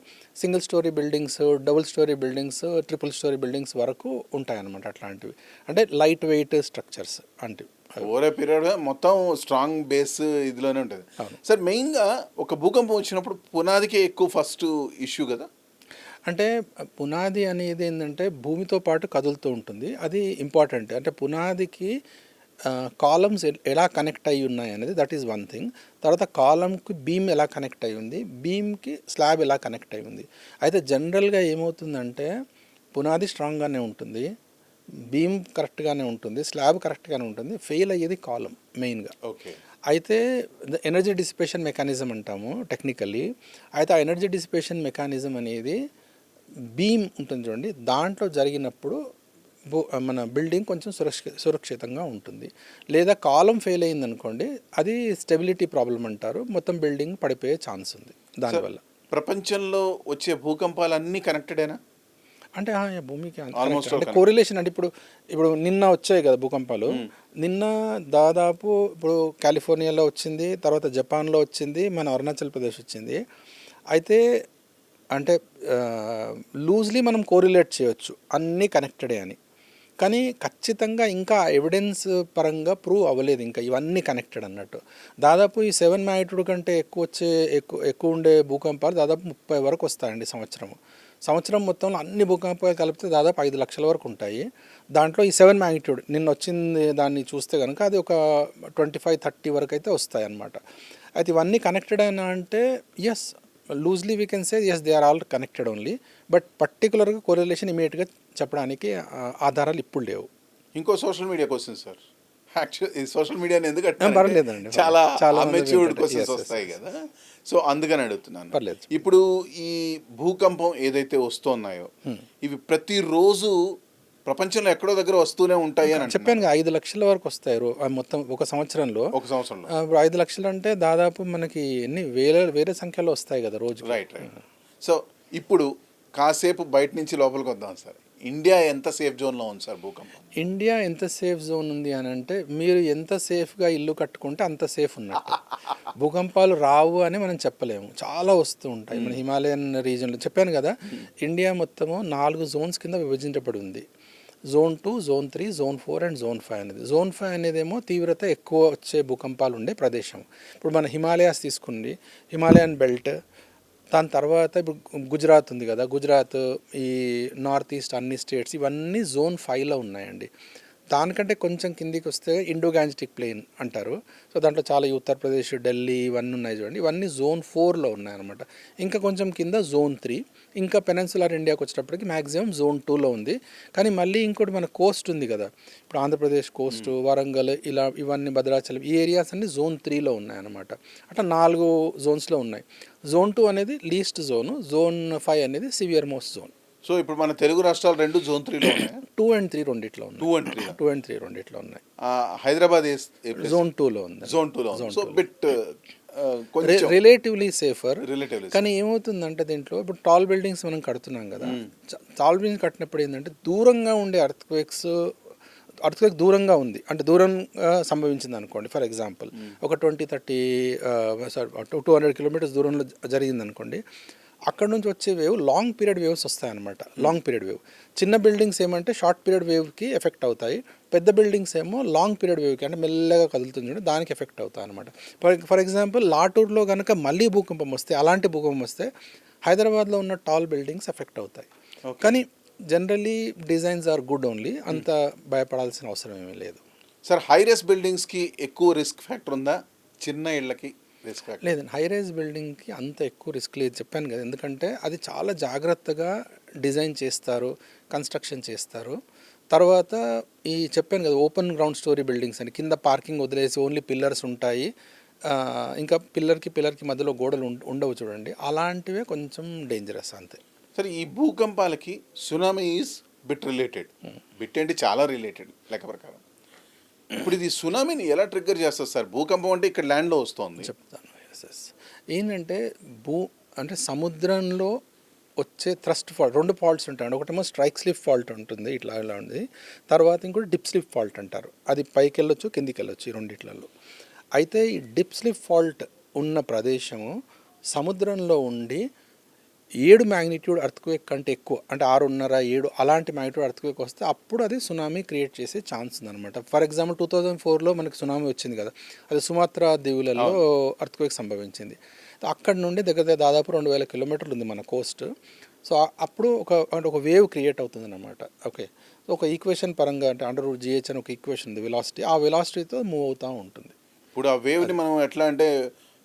single story buildings, double story buildings, triple story buildings వరకు ఉంటాయన్నమాట. అట్లాంటివి అంటే లైట్ వెయిట్ స్ట్రక్చర్స్ అంటే ఓవర్ ఏ పీరియడ్ మొత్తం స్ట్రాంగ్ బేస్ ఇదిలోనే ఉంటుంది. సార్ మెయిన్గా ఒక భూకంపం వచ్చినప్పుడు పునాదికే ఎక్కువ ఫస్ట్ ఇష్యూ కదా. అంటే పునాది అనేది ఏంటంటే భూమితో పాటు కదులుతూ ఉంటుంది, అది ఇంపార్టెంట్. అంటే పునాదికి కాలమ్స్ ఎలా కనెక్ట్ అయ్యి ఉన్నాయి అనేది దట్ ఈజ్ వన్ థింగ్. తర్వాత కాలమ్కి బీమ్ ఎలా కనెక్ట్ అయ్యి ఉంది, బీమ్కి స్లాబ్ ఎలా కనెక్ట్ అయ్యి ఉంది. అయితే జనరల్గా ఏమవుతుందంటే పునాది స్ట్రాంగ్గానే ఉంటుంది, బీమ్ కరెక్ట్గానే ఉంటుంది, స్లాబ్ కరెక్ట్గానే ఉంటుంది, ఫెయిల్ అయ్యేది కాలం మెయిన్గా. ఓకే. అయితే ఎనర్జీ డిసిపేషన్ మెకానిజం అంటాము టెక్నికల్లీ. అయితే ఆ ఎనర్జీ డిసిపేషన్ మెకానిజం అనేది బీమ్ ఉంటుంది చూడండి, దాంట్లో జరిగినప్పుడు మన బిల్డింగ్ కొంచెం సురక్షితంగా ఉంటుంది. లేదా కాలం ఫెయిల్ అయిందనుకోండి, అది స్టెబిలిటీ ప్రాబ్లం అంటారు, మొత్తం బిల్డింగ్ పడిపోయే ఛాన్స్ ఉంది దానివల్ల. ప్రపంచంలో వచ్చే భూకంపాలన్నీ కనెక్టెడేనా? అంటే భూమికి అంటే కోరిలేషన్. అంటే ఇప్పుడు నిన్న వచ్చాయి కదా భూకంపాలు, నిన్న దాదాపు ఇప్పుడు కాలిఫోర్నియాలో వచ్చింది, తర్వాత జపాన్లో వచ్చింది, మన అరుణాచల్ ప్రదేశ్ వచ్చింది. అయితే అంటే లూజ్లీ మనం కోరిలేట్ చేయొచ్చు అన్నీ కనెక్టెడే అని, కానీ ఖచ్చితంగా ఇంకా ఎవిడెన్స్ పరంగా ప్రూవ్ అవ్వలేదు ఇంకా ఇవన్నీ కనెక్టెడ్ అన్నట్టు. దాదాపు ఈ 7 మ్యాగ్నిట్యూడ్ కంటే ఎక్కువ ఉండే భూకంపాలు దాదాపు 30 వరకు వస్తాయండి సంవత్సరం మొత్తంలో అన్ని భూకంపాలు కలిపితే దాదాపు 5 లక్షల వరకు ఉంటాయి. దాంట్లో ఈ 7 మ్యాగ్నిట్యూడ్ నిన్న వచ్చింది దాన్ని చూస్తే కనుక అది ఒక 25-30 వరకు అయితే వస్తాయి అన్నమాట. అయితే ఇవన్నీ కనెక్టెడ్ అయినా అంటే yes, loosely we can say yes they are all connected only, but పర్టికులర్గా కోరిలేషన్ ఇమీడియట్గా చెప్పడానికి ఆధారాలు ఇప్పుడు లేవు. ఇంకో social media question sir, actually social మీడియాని ఎందుకంటే పర్లేదండి, చాలా అమెచ్యూర్డ్ క్వశ్చన్స్ వస్తాయి కదా, సో అందుకని అడుగుతున్నాను. పర్లేదు. ఇప్పుడు ఈ భూకంపం ఏదైతే వస్తున్నాయో ఇవి ప్రతిరోజు ప్రపంచంలో ఎక్కడో దగ్గర వస్తూనే ఉంటాయి అని చెప్పాను. 5 లక్షల వరకు వస్తాయి మొత్తం ఒక సంవత్సరంలో. ఇప్పుడు 5 లక్షలు అంటే దాదాపు మనకి ఎన్ని వేరే సంఖ్యలో వస్తాయి కదా రోజు. రైట్. సో ఇప్పుడు కాసేపు బయట నుంచి లోపలికి వద్దాం సార్. ఇండియా ఎంత సేఫ్ జోన్లో ఉంది సార్ భూకంపం? ఇండియా ఎంత సేఫ్ జోన్ ఉంది అని అంటే మీరు ఎంత సేఫ్గా ఇల్లు కట్టుకుంటే అంత సేఫ్ ఉన్నట్టు. భూకంపాలు రావు అని మనం చెప్పలేము, చాలా వస్తూ ఉంటాయి. మన హిమాలయన్ రీజన్లో చెప్పాను కదా, ఇండియా మొత్తము 4 జోన్స్ కింద విభజించబడి ఉంది. Zone 2, zone 3, zone 4 and zone 5 అనేది. జోన్ 5 అనేదేమో తీవ్రత ఎక్కువ వచ్చే భూకంపాలు ఉండే ప్రదేశం. ఇప్పుడు మన హిమాలయాస్ తీసుకుంది, హిమాలయన్ బెల్ట్, దాని తర్వాత ఇప్పుడు గుజరాత్ ఉంది కదా, గుజరాత్, ఈ నార్త్ ఈస్ట్ అన్ని స్టేట్స్ ఇవన్నీ జోన్ 5లో ఉన్నాయండి. దానికంటే కొంచెం కిందికి వస్తే ఇండో గాంజెటిక్ ప్లెయిన్ అంటారు. సో దాంట్లో చాలా ఈ ఉత్తరప్రదేశ్, ఢిల్లీ ఇవన్నీ ఉన్నాయి చూడండి. ఇవన్నీ జోన్ 4లో ఉన్నాయన్నమాట. ఇంకా కొంచెం కింద జోన్ 3, ఇంకా పెనిన్సులర్ ఇండియాకి వచ్చేటప్పటికి మ్యాక్సిమం జోన్ 2లో ఉంది. కానీ మళ్ళీ ఇంకోటి మన కోస్ట్ ఉంది కదా, ఇప్పుడు ఆంధ్రప్రదేశ్ కోస్ట్, వరంగల్, ఇలా ఇవన్నీ భద్రాచలం, ఈ ఏరియాస్ అన్ని జోన్ 3లో ఉన్నాయన్నమాట. అట్లా 4 జోన్స్లో ఉన్నాయి. జోన్ 2 అనేది లీస్ట్ జోను, జోన్ 5 అనేది సివియర్ మోస్ట్ జోన్. సో ఇప్పుడు మన తెలుగు రాష్ట్రాలు 2 జోన్ 3లో ఉన్నాయి. 2 and 3 రెండిట్లో ఉన్నాయి. 2 and 3 2 and 3 రెండిట్లో ఉన్నాయి. హైదరాబాద్ జోన్ 2లో ఉంది. జోన్ 2లో ఉంది. సో బిట్ కొంచెం రిలేటివ్లీ సేఫర్. రిలేటివ్లీ. కానీ ఏమవుతుందంటే దీంట్లో ఇప్పుడు టాల్ బిల్డింగ్స్ మనం కడుతున్నాం కదా, టాల్ బిల్డింగ్స్ కట్టినప్పుడు ఏంటంటే దూరంగా ఉండే అర్త్క్వేక్ దూరంగా ఉంది అంటే దూరంగా సంభవించింది అనుకోండి. ఫర్ ఎగ్జాంపుల్ ఒక 200 కిలోమీటర్స్ దూరంలో జరిగింది అనుకోండి, అక్కడ నుంచి వచ్చే వేవ్ లాంగ్ పీరియడ్ వేవ్స్ వస్తాయన్నమాట. Long period wave. చిన్న బిల్డింగ్స్ ఏమంటే షార్ట్ పీరియడ్ వేవ్కి ఎఫెక్ట్ అవుతాయి, పెద్ద బిల్డింగ్స్ ఏమో లాంగ్ పీరియడ్ వేవ్కి అంటే మెల్లగా కదులుతుంది దానికి ఎఫెక్ట్ అవుతాయి అనమాట. ఫర్ ఎగ్జాంపుల్ లాటూర్లో కనుక మళ్ళీ భూకంపం వస్తే, అలాంటి భూకంపం వస్తే హైదరాబాద్లో ఉన్న టాల్ బిల్డింగ్స్ ఎఫెక్ట్ అవుతాయి. కానీ generally designs are good only, అంత భయపడాల్సిన అవసరం ఏమీ లేదు. సార్ హై రైస్ బిల్డింగ్స్కి ఎక్కువ రిస్క్ ఫ్యాక్టర్ ఉందా, చిన్న ఇళ్ళకి రిస్క్ ఫ్యాక్టర్? లేదండి, హై రైజ్ బిల్డింగ్కి అంత ఎక్కువ రిస్క్ లేదు, చెప్పాను కదా. ఎందుకంటే అది చాలా జాగ్రత్తగా డిజైన్ చేస్తారు, కన్స్ట్రక్షన్ చేస్తారు. తర్వాత ఈ చెప్పాను కదా ఓపెన్ గ్రౌండ్ స్టోరీ బిల్డింగ్స్ అని, కింద పార్కింగ్ వదిలేసి ఓన్లీ పిల్లర్స్ ఉంటాయి, ఇంకా పిల్లర్కి మధ్యలో గోడలు ఉండవు చూడండి, అలాంటివే కొంచెం డేంజరస్ అంతే. సరే ఈ భూకంపాలకి tsunami is bit related. Bit ఏంటి చాలా రిలేటెడ్ లెక్క ప్రకారం. ఇప్పుడు ఇది సునామీని ఎలా ట్రిగ్గర్ చేస్తుంది సార్? భూకంపం అంటే ఇక్కడ ల్యాండ్లో వస్తుంది చెప్తాను. ఏంటంటే అంటే సముద్రంలో వచ్చే థ్రస్ట్ ఫాల్ట్, 2 ఫాల్ట్స్ ఉంటాయండి. ఒకటేమో స్ట్రైక్ స్లిప్ ఫాల్ట్ ఉంటుంది, ఇట్లా ఇలా ఉంది. తర్వాత ఇంకోటి డిప్ స్లిప్ ఫాల్ట్ అంటారు. అది పైకి వెళ్ళొచ్చు, కిందికి వెళ్ళొచ్చు, ఈ రెండిట్లలో. అయితే ఈ డిప్ స్లిప్ ఫాల్ట్ ఉన్న ప్రదేశము సముద్రంలో ఉండి 7 మ్యాగ్నిట్యూడ్ అర్త్క్వేక్ కంటే ఎక్కువ, అంటే 6.5, 7 అలాంటి మ్యాగ్నిట్యూడ్ అర్త్క్వేక్ వస్తే అప్పుడు అది సునామీ క్రియేట్ చేసే ఛాన్స్ ఉందన్నమాట. ఫర్ ఎగ్జాంపుల్ 2004లో మనకి సునామీ వచ్చింది కదా, అది సుమాత్రా దీవులలో అర్త్క్వేక్ సంభవించింది. అక్కడ నుండి దాదాపు 2000 కిలోమీటర్లు ఉంది మన కోస్ట్. సో అప్పుడు ఒక వేవ్ క్రియేట్ అవుతుంది అన్నమాట. ఓకే, ఒక ఈక్వేషన్ పరంగా అంటే √GH అని ఒక ఈక్వేషన్ ఉంది, వెలాసిటీ, ఆ వెలాసిటీతో మూవ్ అవుతూ ఉంటుంది. ఇప్పుడు ఆ వేవ్ని మనం ఎట్లా అంటే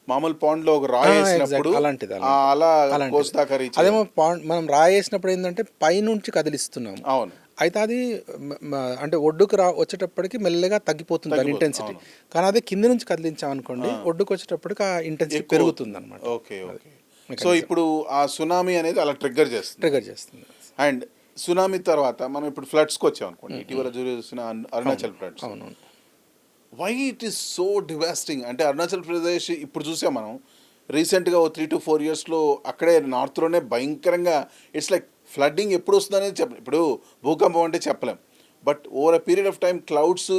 మామూలు పాండ్లో ఒక రాయి వేసినప్పుడు అలాంటిది అదేమో పాండ్ మనం రాయి వేసినప్పుడు ఏంటంటే పైనుంచి కదిలిస్తున్నాము. అవును. అయితే అది అంటే ఒడ్డుకు వచ్చేటప్పటికి మెల్లగా తగ్గిపోతుంది దాని ఇంటెన్సిటీ. కానీ అదే కింద నుంచి కదిలించామనుకోండి, ఒడ్డుకు వచ్చేటప్పటికి ఆ ఇంటెన్సిటీ పెరుగుతుంది అనమాట. Okay okay. సో ఇప్పుడు ఆ సునామీ అనేది అలా ట్రిగ్గర్ చేస్తుంది. అండ్ సునామీ తర్వాత మనం ఇప్పుడు ఫ్లడ్స్కి వచ్చాం అనుకోండి, ఇటీవల చూసిన అరుణాచల్ ఫ్లడ్స్. అవునవును. Why it is so devastating అంటే అరుణాచల్ ప్రదేశ్ ఇప్పుడు చూసాం మనం రీసెంట్గా 3 to 4 ఇయర్స్లో అక్కడే నార్త్లోనే భయంకరంగా ఇట్స్ లైక్ ఫ్లడ్డింగ్ ఎప్పుడు వస్తుందనేది చెప్పలేం. ఇప్పుడు భూకంపం అంటే చెప్పలేం, but over a period of time clouds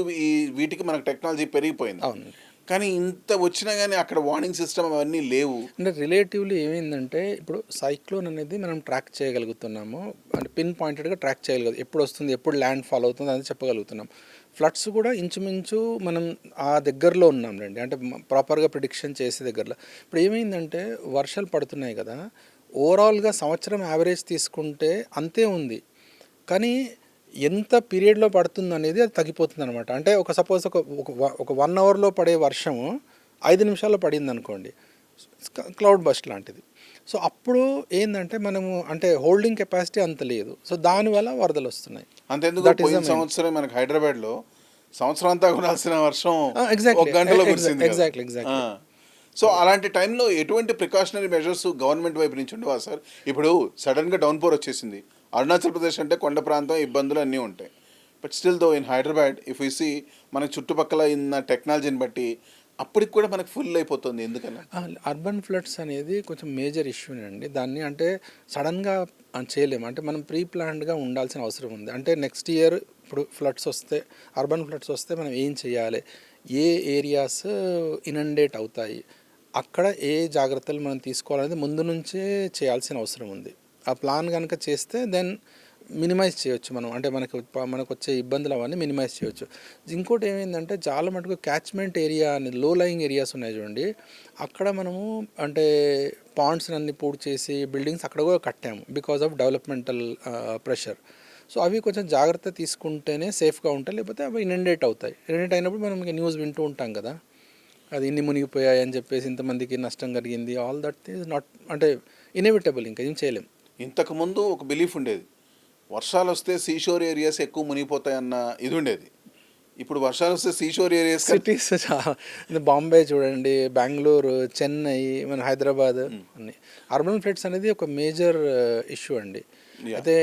వీటికి మనకు టెక్నాలజీ పెరిగిపోయింది. అవును. కానీ ఇంత వచ్చినా కానీ అక్కడ వార్నింగ్ సిస్టమ్ అవన్నీ లేవు. అంటే రిలేటివ్లీ ఏమైందంటే ఇప్పుడు సైక్లోన్ అనేది మనం ట్రాక్ చేయగలుగుతున్నాము, అంటే పిన్ పాయింటెడ్గా ట్రాక్ చేయగలుగుతాం, ఎప్పుడు వస్తుంది, ఎప్పుడు ల్యాండ్ ఫాల్ అవుతుంది అనేది చెప్పగలుగుతున్నాం. ఫ్లడ్స్ కూడా ఇంచుమించు మనం ఆ దగ్గరలో ఉన్నాంలేండి, అంటే ప్రాపర్గా ప్రిడిక్షన్ చేసే దగ్గరలో. ఇప్పుడు ఏమైందంటే వర్షాలు పడుతున్నాయి కదా, ఓవరాల్గా సంవత్సరం యావరేజ్ తీసుకుంటే అంతే ఉంది, కానీ ఎంత పీరియడ్లో పడుతుంది అనేది అది తగ్గిపోతుంది అనమాట. అంటే సపోజ్ ఒక 1 అవర్లో పడే వర్షము 5 నిమిషాల్లో పడింది అనుకోండి, క్లౌడ్ బస్ట్ లాంటిది. సో అప్పుడు ఏంటంటే మనము అంటే హోల్డింగ్ కెపాసిటీ అంత లేదు, సో దానివల్ల వరదలు వస్తున్నాయి. అంతెందుకు పోయిన సంవత్సరం మనకి హైదరాబాద్లో సంవత్సరం అంతా కురాల్సిన వర్షం ఒక గంటలో కురిసింది. ఎగ్జాక్ట్లీ. సో అలాంటి టైంలో ఎటువంటి ప్రికాషనరీ మెజర్స్ గవర్నమెంట్ వైపు నుంచి ఉండవా సార్? ఇప్పుడు సడన్గా డౌన్ పోర్ వచ్చేసింది, అరుణాచల్ ప్రదేశ్ అంటే కొండ ప్రాంతం, ఇబ్బందులు అన్నీ ఉంటాయి. But still though in Hyderabad if you see మన చుట్టుపక్కల ఉన్న టెక్నాలజీని బట్టి అప్పటికి కూడా మనకు ఫుల్ అయిపోతుంది. ఎందుకన్నా అర్బన్ ఫ్లడ్స్ అనేది కొంచెం మేజర్ ఇష్యూనే అండి. దాన్ని అంటే సడన్గా చేయలేము, అంటే మనం ప్రీ ప్లాన్డ్గా ఉండాల్సిన అవసరం ఉంది. అంటే నెక్స్ట్ ఇయర్ ఇప్పుడు ఫ్లడ్స్ వస్తే, అర్బన్ ఫ్లడ్స్ వస్తే మనం ఏం చేయాలి, ఏ ఏరియాస్ ఇనండేట్ అవుతాయి, అక్కడ ఏ జాగ్రత్తలు మనం తీసుకోవాలనేది ముందు నుంచే చేయాల్సిన అవసరం ఉంది. ఆ ప్లాన్ కనుక చేస్తే దెన్ మినిమైజ్ చేయొచ్చు మనం, అంటే మనకు వచ్చే ఇబ్బందులు అవన్నీ మినిమైజ్ చేయొచ్చు. ఇంకోటి ఏమైందంటే చాలా మటుకు క్యాచ్మెంట్ ఏరియా అని లో లయింగ్ ఏరియాస్ ఉన్నాయి చూడండి, అక్కడ మనము అంటే పాండ్స్ అన్ని పూర్తి చేసి బిల్డింగ్స్ అక్కడ కూడా కట్టాము because of developmental pressure. So అవి కొంచెం జాగ్రత్త తీసుకుంటేనే సేఫ్గా ఉంటాయి, లేకపోతే అవి ఇనండేట్ అవుతాయి. ఇనండేట్ అయినప్పుడు మనం న్యూస్ వింటూ ఉంటాం కదా, అది ఇన్ని మునిగిపోయాయి అని చెప్పేసి ఇంతమందికి నష్టం కలిగింది. ఆల్ దట్ ఈజ్ నాట్ అంటే ఇన్ఎవిటబుల్, ఇంకా ఏం చేయలేం. ఇంతకుముందు ఒక బిలీఫ్ ఉండేది, వర్షాలు వస్తే సీషోర్ ఏరియాస్ ఎక్కువ మునిగిపోతాయన్న ఇది ఉండేది. ఇప్పుడు వర్షాలు వస్తే సీషోర్ ఏరియాస్ సిటీస్ చాలా, బాంబే చూడండి, బెంగళూరు, చెన్నై, మన హైదరాబాద్ అన్ని అర్బన్ ఫ్లడ్స్ అనేది ఒక మేజర్ ఇష్యూ అండి. అయితే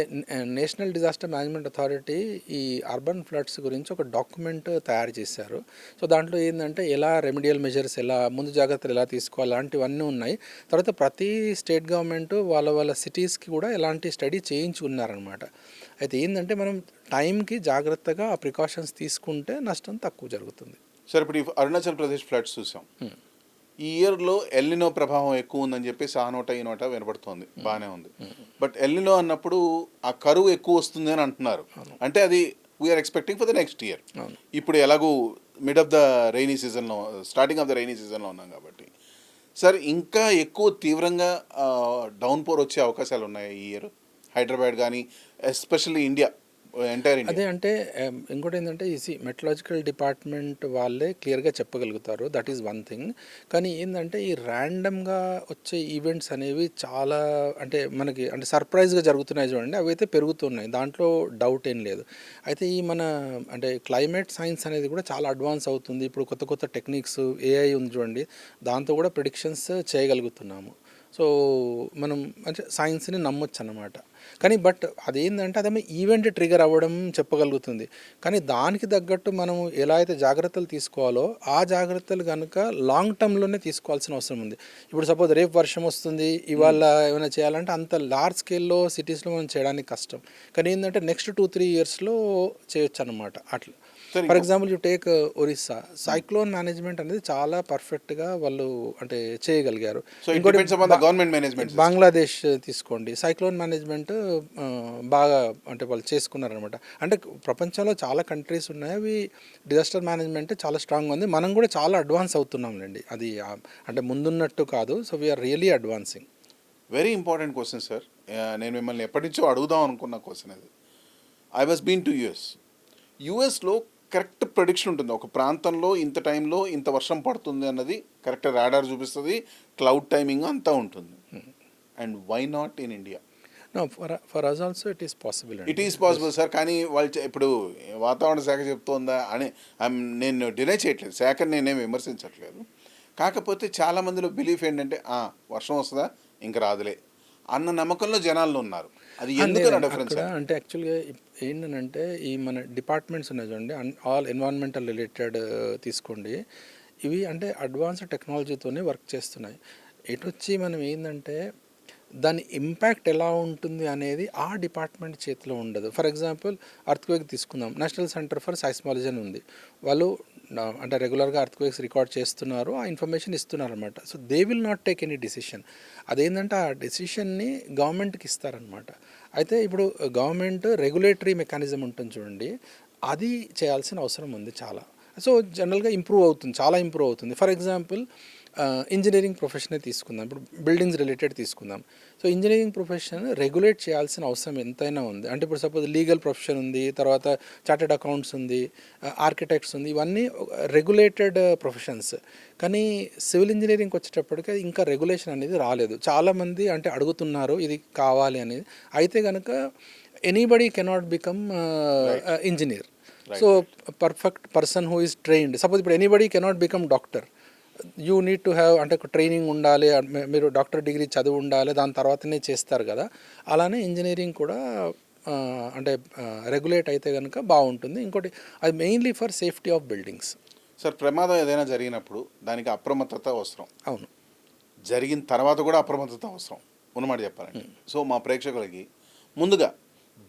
నేషనల్ డిజాస్టర్ మేనేజ్మెంట్ అథారిటీ ఈ అర్బన్ ఫ్లడ్స్ గురించి ఒక డాక్యుమెంట్ తయారు చేశారు. సో దాంట్లో ఏంటంటే ఎలా రెమెడియల్ మెజర్స్, ఎలా ముందు జాగ్రత్తలు ఎలా తీసుకోవాలి, అలాంటివన్నీ ఉన్నాయి. తర్వాత ప్రతి స్టేట్ గవర్నమెంట్ వాళ్ళ సిటీస్కి కూడా ఎలాంటి స్టడీ చేయించుకున్నారనమాట. అయితే ఏంటంటే మనం టైంకి జాగ్రత్తగా ఆ ప్రికాషన్స్ తీసుకుంటే నష్టం తక్కువ జరుగుతుంది. సరే, ఇప్పుడు ఈ అరుణాచల్ ప్రదేశ్ ఫ్లడ్స్ చూసాం. ఈ ఇయర్లో ఎల్నినో ప్రభావం ఎక్కువ ఉందని చెప్పేసి ఆ నోట ఈ నోట వినపడుతోంది, బాగానే ఉంది. బట్ ఎల్నినో అన్నప్పుడు ఆ కరువు ఎక్కువ వస్తుంది అని అంటున్నారు. అంటే అది we're expecting for the next year. ఇప్పుడు ఎలాగూ మిడ్ ఆఫ్ ద రైనీ సీజన్లో, స్టార్టింగ్ ఆఫ్ ద రైనీ సీజన్లో ఉన్నాం కాబట్టి, సార్ ఇంకా ఎక్కువ తీవ్రంగా డౌన్పోర్ వచ్చే అవకాశాలు ఉన్నాయి ఈ ఇయర్ హైదరాబాద్ కానీ, ఎస్పెషల్లీ ఇండియా, ఎంటైర్ ఇండియా. అదే అంటే ఇంకోటి ఏంటంటే ఈ మెట్రలాజికల్ డిపార్ట్మెంట్ వాళ్ళే క్లియర్గా చెప్పగలుగుతారు, దట్ ఈజ్ వన్ థింగ్. కానీ ఏంటంటే ఈ ర్యాండమ్గా వచ్చే ఈవెంట్స్ అనేవి చాలా అంటే మనకి అంటే సర్ప్రైజ్గా జరుగుతున్నాయి చూడండి, అవి అయితే పెరుగుతున్నాయి, దాంట్లో డౌట్ ఏం లేదు. అయితే ఈ మన అంటే క్లైమేట్ సైన్స్ అనేది కూడా చాలా అడ్వాన్స్ అవుతుంది. ఇప్పుడు కొత్త కొత్త టెక్నిక్స్, ఏఐ ఉంది చూడండి, దాంతో కూడా ప్రిడిక్షన్స్ చేయగలుగుతున్నాము. సో మనం అంటే సైన్స్ని నమ్మొచ్చు అన్నమాట. కానీ బట్ అదేంటంటే అదేమో ఈవెంట్ ట్రిగర్ అవ్వడం చెప్పగలుగుతుంది. కానీ దానికి తగ్గట్టు మనం ఎలా అయితే జాగ్రత్తలు తీసుకోవాలో ఆ జాగ్రత్తలు కనుక లాంగ్ టర్మ్లోనే తీసుకోవాల్సిన అవసరం ఉంది. ఇప్పుడు సపోజ్ రేపు వర్షం వస్తుంది, ఇవాళ ఏమైనా చేయాలంటే అంత లార్జ్ స్కేల్లో సిటీస్లో మనం చేయడానికి కష్టం. కానీ ఏంటంటే నెక్స్ట్ 2-3 ఇయర్స్లో చేయొచ్చు అన్నమాట. అట్లా for example you take Orissa, cyclone management అనేది చాలా పర్ఫెక్ట్గా వాళ్ళు అంటే చేయగలిగారు. ఇంకోటి బంగ్లాదేశ్ తీసుకోండి, సైక్లోన్ మేనేజ్మెంట్ బాగా అంటే వాళ్ళు చేసుకున్నారనమాట. అంటే ప్రపంచంలో చాలా కంట్రీస్ ఉన్నాయి, అవి డిజాస్టర్ మేనేజ్మెంట్ చాలా స్ట్రాంగ్ ఉంది. మనం కూడా చాలా అడ్వాన్స్ అవుతున్నాంలేండి, అది అంటే ముందున్నట్టు కాదు. So we're really advancing. Very important question sir. నేను మిమ్మల్ని ఎప్పటి నుంచో అడుగుదాం అనుకున్న క్వశ్చన్ అది. ఐ వాస్ బీన్ టు యుఎస్లో కరెక్ట్ ప్రెడిక్షన్ ఉంటుంది, ఒక ప్రాంతంలో ఇంత టైంలో ఇంత వర్షం పడుతుంది అన్నది కరెక్ట్ రాడార్ చూపిస్తుంది, క్లౌడ్ టైమింగ్ అంతా ఉంటుంది. And why not in India? No, for us also it is possible. It is possible sir. కానీ వాళ్ళు ఇప్పుడు వాతావరణ శాఖ చెప్తోందా అని నేను డినై చేయట్లేదు, శాఖని నేనేం విమర్శించట్లేదు. కాకపోతే చాలామందిలో బిలీఫ్ ఏంటంటే వర్షం వస్తుందా ఇంక రాదులే అన్న నమ్మకంలో జనాలు ఉన్నారు. అది ఎందుకు డిఫరెన్స్ అంటే యాక్చువల్గా ఏంటంటే ఈ మన డిపార్ట్మెంట్స్ ఉన్నాయి చూడండి, ఆల్ ఎన్విరాన్మెంటల్ రిలేటెడ్ తీసుకోండి, ఇవి అంటే అడ్వాన్స్డ్ టెక్నాలజీతోనే వర్క్ చేస్తున్నాయి. ఎటు వచ్చి మనం ఏంటంటే దాని ఇంపాక్ట్ ఎలా ఉంటుంది అనేది ఆ డిపార్ట్మెంట్ చేతిలో ఉండదు. ఫర్ ఎగ్జాంపుల్ అర్త్క్వేక్ తీసుకుందాం, నేషనల్ సెంటర్ ఫర్ సైస్మాలజీ అని ఉంది, వాళ్ళు అంటే రెగ్యులర్గా అర్త్క్వేక్స్ రికార్డ్ చేస్తున్నారు, ఆ ఇన్ఫర్మేషన్ ఇస్తున్నారు అనమాట. So they will not take any decision. అదేంటంటే ఆ డెసిషన్ని గవర్నమెంట్కి ఇస్తారనమాట. అయితే ఇప్పుడు గవర్నమెంట్ రెగ్యులేటరీ మెకానిజం ఉంటుంది చూడండి, అది చేయాల్సిన అవసరం ఉంది చాలా. సో జనరల్గా ఇంప్రూవ్ అవుతుంది, చాలా ఇంప్రూవ్ అవుతుంది. ఫర్ ఎగ్జాంపుల్ ఇంజనీరింగ్ ప్రొఫెషనే తీసుకుందాం, ఇప్పుడు బిల్డింగ్స్ రిలేటెడ్ తీసుకుందాం. సో ఇంజనీరింగ్ ప్రొఫెషన్ రెగ్యులేట్ చేయాల్సిన అవసరం ఎంతైనా ఉంది. అంటే ఇప్పుడు సపోజ్ లీగల్ ప్రొఫెషన్ ఉంది, తర్వాత చార్టెడ్ అకౌంట్స్ ఉంది, ఆర్కిటెక్ట్స్ ఉంది, ఇవన్నీ రెగ్యులేటెడ్ ప్రొఫెషన్స్. కానీ సివిల్ ఇంజనీరింగ్కి వచ్చేటప్పటికి ఇంకా రెగ్యులేషన్ అనేది రాలేదు. చాలామంది అంటే అడుగుతున్నారు ఇది కావాలి అనేది. అయితే కనుక anybody cannot become engineer. So perfect person who is trained, suppose ఇప్పుడు anybody cannot become doctor, you need to have అంటే ట్రైనింగ్ ఉండాలి, మీరు డాక్టర్ డిగ్రీ చదివి ఉండాలి, దాని తర్వాతనే చేస్తారు కదా. అలానే ఇంజనీరింగ్ కూడా అంటే రెగ్యులేట్ అయితే కనుక బాగుంటుంది. ఇంకోటి అది mainly for safety of buildings. Sir, ప్రమాదం ఏదైనా జరిగినప్పుడు దానికి అప్రమత్తత అవసరం. అవును, జరిగిన తర్వాత కూడా అప్రమత్తత అవసరం ఉన్నమాట చెప్పాలంటే. సో మా ప్రేక్షకులకి ముందుగా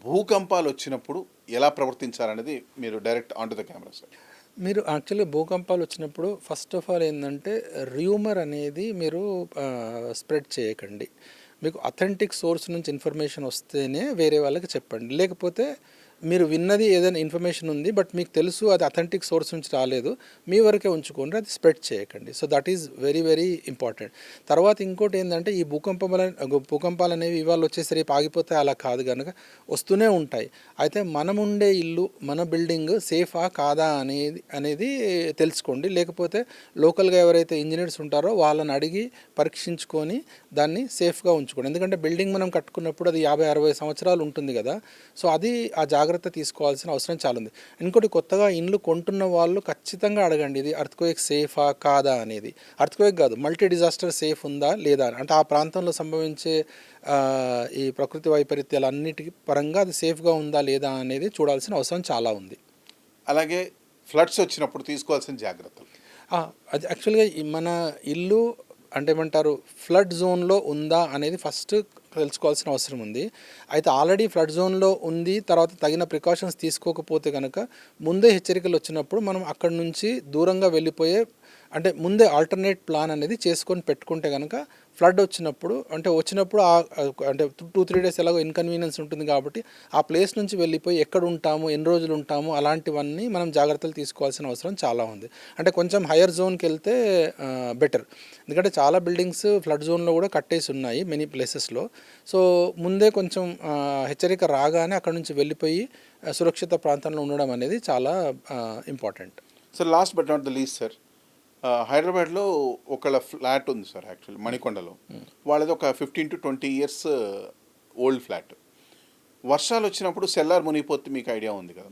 భూకంపాలు వచ్చినప్పుడు ఎలా ప్రవర్తించాలనేది మీరు direct on to the camera sir. మీరు యాక్చువల్లీ భూకంపాలు వచ్చినప్పుడు ఫస్ట్ ఆఫ్ ఆల్ ఏంటంటే రూమర్ అనేది మీరు స్ప్రెడ్ చేయకండి. మీకు అథెంటిక్ సోర్స్ నుంచి ఇన్ఫర్మేషన్ వస్తేనే వేరే వాళ్ళకి చెప్పండి, లేకపోతే మీరు విన్నది ఏదైనా ఇన్ఫర్మేషన్ ఉంది, బట్ మీకు తెలుసు అది అథెంటిక్ సోర్స్ నుంచి రాలేదు, మీ వరకే ఉంచుకోండి, అది స్ప్రెడ్ చేయకండి. So that is very very important. తర్వాత ఇంకోటి ఏంటంటే ఈ భూకంపాలు అనేవి ఇవాళ వచ్చేసరి రేపు ఆగిపోతే అలా కాదు కనుక వస్తూనే ఉంటాయి. అయితే మనం ఉండే ఇల్లు, మన బిల్డింగ్ సేఫా కాదా అనేది తెలుసుకోండి. లేకపోతే లోకల్గా ఎవరైతే ఇంజనీర్స్ ఉంటారో వాళ్ళని అడిగి పరీక్షించుకొని దాన్ని సేఫ్గా ఉంచుకోండి. ఎందుకంటే బిల్డింగ్ మనం కట్టుకున్నప్పుడు అది 50-60 సంవత్సరాలు ఉంటుంది కదా. సో అది ఆ జాగ్రత్త తీసుకోవాల్సిన అవసరం చాలా ఉంది. ఇంకోటి, కొత్తగా ఇండ్లు కొంటున్న వాళ్ళు ఖచ్చితంగా అడగండి, ఇది అర్త్క్వేక్ సేఫా కాదా అనేది. అర్త్క్వేక్ కాదు, మల్టీ డిజాస్టర్ సేఫ్ ఉందా లేదా అని. అంటే ఆ ప్రాంతంలో సంభవించే ఈ ప్రకృతి వైపరీత్యాలు అన్నిటి పరంగా అది సేఫ్గా ఉందా లేదా అనేది చూడాల్సిన అవసరం చాలా ఉంది. అలాగే ఫ్లడ్స్ వచ్చినప్పుడు తీసుకోవాల్సిన జాగ్రత్తలు. అది యాక్చువల్గా మన ఇల్లు అంటే ఏమంటారు, ఫ్లడ్ జోన్లో ఉందా అనేది ఫస్ట్ తెలుసుకోవాల్సిన అవసరం ఉంది. అయితే ఆల్రెడీ ఫ్లడ్ జోన్లో ఉంది, తర్వాత తగిన ప్రికాషన్స్ తీసుకోకపోతే కనుక ముందే హెచ్చరికలు వచ్చినప్పుడు మనం అక్కడి నుంచి దూరంగా వెళ్ళిపోయే, అంటే ముందే ఆల్టర్నేట్ ప్లాన్ అనేది చేసుకొని పెట్టుకుంటే కనుక ఫ్లడ్ వచ్చినప్పుడు అంటే 2-3 డేస్ ఎలాగో ఇన్కన్వీనియన్స్ ఉంటుంది కాబట్టి ఆ ప్లేస్ నుంచి వెళ్ళిపోయి ఎక్కడ ఉంటాము, ఎన్ని రోజులు ఉంటాము, అలాంటివన్నీ మనం జాగ్రత్తలు తీసుకోవాల్సిన అవసరం చాలా ఉంది. అంటే కొంచెం హయ్యర్ జోన్కి వెళ్తే బెటర్. ఎందుకంటే చాలా బిల్డింగ్స్ ఫ్లడ్ జోన్లో కూడా కట్టేసి ఉన్నాయి మెనీ ప్లేసెస్లో. సో ముందే కొంచెం హెచ్చరిక రాగానే అక్కడ నుంచి వెళ్ళిపోయి సురక్షిత ప్రాంతంలో ఉండడం అనేది చాలా important. Sir last but not the least sir, హైదరాబాద్లో ఒకళ్ళ ఫ్లాట్ ఉంది సార్, యాక్చువల్లీ మణికొండలో. వాళ్ళది ఒక 15-20 ఇయర్స్ ఓల్డ్ ఫ్లాట్. వర్షాలు వచ్చినప్పుడు సెల్లార్ మునిగిపోతే మీకు ఐడియా ఉంది కదా.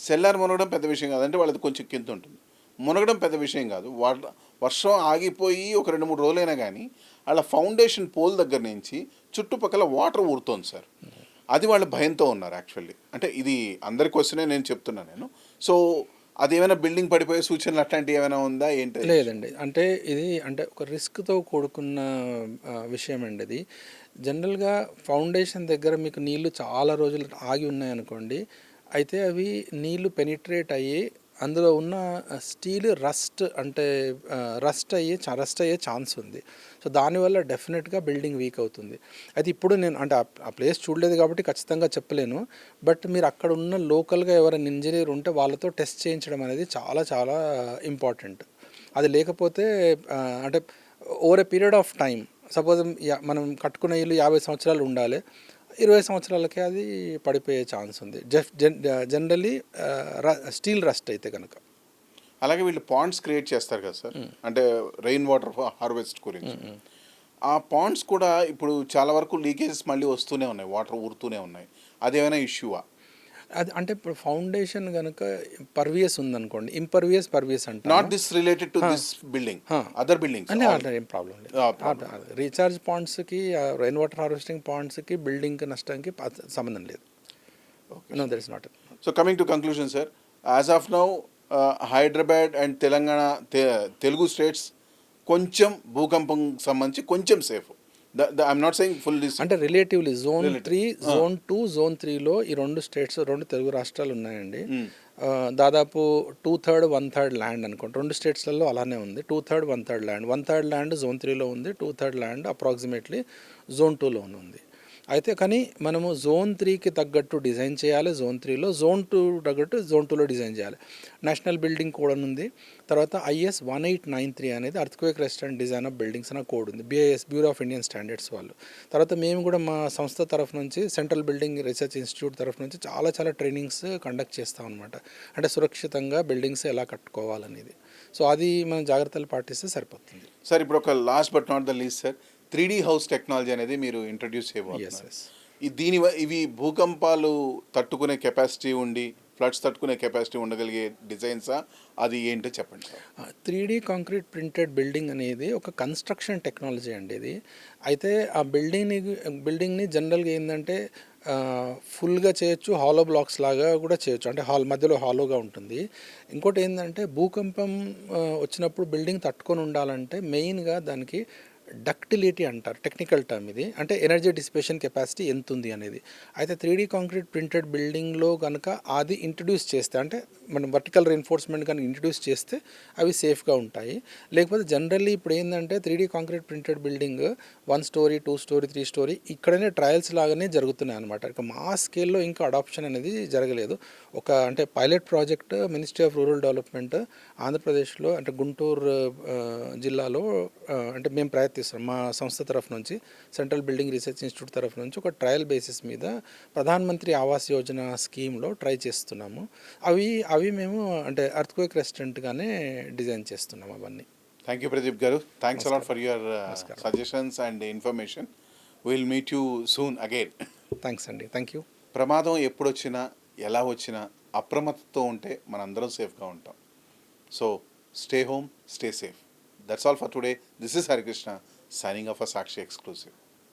సెల్లార్ మునగడం పెద్ద విషయం కాదు, అంటే వాళ్ళది కొంచెం కింద ఉంటుంది. మునగడం పెద్ద విషయం కాదు. వర్షం ఆగిపోయి ఒక 2-3 రోజులైనా కానీ వాళ్ళ ఫౌండేషన్ పోల్ దగ్గర నుంచి చుట్టుపక్కల వాటర్ ఊరుతోంది సార్. అది వాళ్ళు భయంతో ఉన్నారు యాక్చువల్లీ. అంటే ఇది అందరి క్వశ్చనే నేను చెప్తున్నాను నేను. సో అదేమైనా బిల్డింగ్ పడిపోయే సూచనలు అట్లాంటివి ఏమైనా ఉందా ఏంటి? లేదండి, అంటే ఇది అంటే ఒక రిస్క్తో కూడుకున్న విషయం అండి ఇది. జనరల్గా ఫౌండేషన్ దగ్గర మీకు నీళ్లు చాలా రోజులు ఆగి ఉన్నాయనుకోండి, అయితే అవి నీళ్లు పెనిట్రేట్ అయ్యి అందులో ఉన్న స్టీల్ రస్ట్ అయ్యే ఛాన్స్ ఉంది. సో దానివల్ల డెఫినెట్గా బిల్డింగ్ వీక్ అవుతుంది. అయితే ఇప్పుడు నేను అంటే ఆ ప్లేస్ చూడలేదు కాబట్టి ఖచ్చితంగా చెప్పలేను, బట్ మీరు అక్కడ ఉన్న లోకల్గా ఎవరైనా ఇంజనీర్ ఉంటే వాళ్ళతో టెస్ట్ చేయించడం అనేది చాలా చాలా ఇంపార్టెంట్. అది లేకపోతే అంటే over a period of time, suppose మనం కట్టుకున్న ఇల్లు 50 సంవత్సరాలు ఉండాలి, 20 సంవత్సరాలకే అది పడిపోయే ఛాన్స్ ఉంది జనరల్లీ స్టీల్ రస్ట్ అయితే కనుక. అలాగే వీళ్ళు పాండ్స్ క్రియేట్ చేస్తారు కదా సార్, అంటే రెయిన్ వాటర్ హార్వెస్ట్ గురించి. ఆ పాండ్స్ కూడా ఇప్పుడు చాలా వరకు లీకేజెస్ మళ్ళీ వస్తూనే ఉన్నాయి, వాటర్ ఊరుతూనే ఉన్నాయి. అదేమైనా ఇష్యూవా? అది అంటే ఇప్పుడు ఫౌండేషన్ కనుక పర్వియస్ ఉందనుకోండి, పర్వియస్ అంటే not this related to this building, other buildings అంటే అట్లా ఏం ప్రాబ్లం లేదు. రీఛార్జ్ పాండ్స్కి, రెయిన్ వాటర్ హార్వెస్టింగ్ పాండ్స్కి బిల్డింగ్ నష్టానికి సంబంధం లేదు. No, that is not. So coming to conclusion sir, as of now Hyderabad and Telangana, Telugu states కొంచెం భూకంపం సంబంధించి కొంచెం safe. I'm not saying full this, అంటే రిలేటివ్లీ జోన్ 3, జోన్ 2, జోన్ 3లో ఈ 2 తెలుగు రాష్ట్రాలు ఉన్నాయండి. దాదాపు 2/3, 1/3 ల్యాండ్ అనుకోండి. 2 స్టేట్స్లలో అలానే ఉంది. 2/3, 1/3 ల్యాండ్. 1/3 ల్యాండ్ జోన్ 3లో ఉంది, 2/3 ల్యాండ్ అప్రాక్సిమేట్లీ జోన్ 2లో ఉంది. అయితే కానీ మనము జోన్ 3కి తగ్గట్టు డిజైన్ చేయాలి, జోన్ 3లో, జోన్ 2 తగ్గట్టు జోన్ 2లో డిజైన్ చేయాలి. నేషనల్ బిల్డింగ్ కోడ్ అని ఉంది. తర్వాత IS 1893 అనేది earthquake resistant design of buildings అనే కోడ్ ఉంది, BIS, bureau of Indian standards వాళ్ళు. తర్వాత మేము కూడా మా సంస్థ తరఫు నుంచి, సెంట్రల్ బిల్డింగ్ రీసెర్చ్ ఇన్స్టిట్యూట్ తరఫు నుంచి చాలా ట్రైనింగ్స్ కండక్ట్ చేస్తాం అనమాట. అంటే సురక్షితంగా బిల్డింగ్స్ ఎలా కట్టుకోవాలనేది. సో అది మనం జాగ్రత్తలు పాటిస్తే సరిపోతుంది సార్. ఇప్పుడు ఒక last but not the least sir, 3D house technology అనేది మీరు ఇంట్రడ్యూస్ చేయబోతున్నారు. ఇవి భూకంపాలు తట్టుకునే కెపాసిటీ ఉండి, ఫ్లడ్స్ తట్టుకునే కెపాసిటీ ఉండగలిగే డిజైన్సా, అది ఏంటో చెప్పండి sir. 3D concrete printed building అనేది ఒక కన్స్ట్రక్షన్ టెక్నాలజీ అండి ఇది. అయితే ఆ బిల్డింగ్ని జనరల్గా ఏంటంటే ఫుల్గా చేయొచ్చు, హాలో బ్లాక్స్ లాగా కూడా చేయొచ్చు, అంటే మధ్యలో హాలోగా ఉంటుంది. ఇంకోటి ఏంటంటే భూకంపం వచ్చినప్పుడు బిల్డింగ్ తట్టుకొని ఉండాలంటే మెయిన్గా దానికి డక్టిలిటీ అంటారు, టెక్నికల్ టర్మ్ ఇది. అంటే ఎనర్జీ డిసిపేషన్ కెపాసిటీ ఎంత ఉంది అనేది. అయితే 3D కాంక్రీట్ ప్రింటెడ్ బిల్డింగ్లో కనుక అది ఇంట్రడ్యూస్ చేస్తే, అంటే మనం వర్టికల్ రీఎన్ఫోర్స్మెంట్ కనుక ఇంట్రడ్యూస్ చేస్తే అవి సేఫ్గా ఉంటాయి. లేకపోతే జనరల్లీ ఇప్పుడు ఏంటంటే 3D concrete printed building 1 story 2 story 3 story ఇక్కడనే ట్రయల్స్ లాగానే జరుగుతున్నాయి అనమాట. ఇక మా స్కేల్లో ఇంకా అడాప్షన్ అనేది జరగలేదు. అంటే pilot project ministry of rural development ఆంధ్రప్రదేశ్లో, అంటే గుంటూరు జిల్లాలో అంటే మేము ప్రయత్నిస్తున్నాం మా సంస్థ తరఫు నుంచి, సెంట్రల్ బిల్డింగ్ రీసెర్చ్ ఇన్స్టిట్యూట్ తరఫు నుంచి ఒక ట్రయల్ బేసిస్ మీద ప్రధాన్ మంత్రి ఆవాస్ యోజన స్కీమ్లో ట్రై చేస్తున్నాము. అవి మేము అంటే ఎర్త్క్వేక్ రెసిస్టెంట్గానే డిజైన్ చేస్తున్నాము అవన్నీ. Thank you Pradeep garu. Thanks a lot for your suggestions and information. Will meet you soon again. Thanks అండి. Thank you. ప్రమాదం ఎప్పుడొచ్చినా ఎలా వచ్చినా అప్రమత్తతో ఉంటే మనందరం సేఫ్గా ఉంటాం. So stay home, stay safe. That's all for today. This is Hari Krishna signing off for Sakshi Exclusive.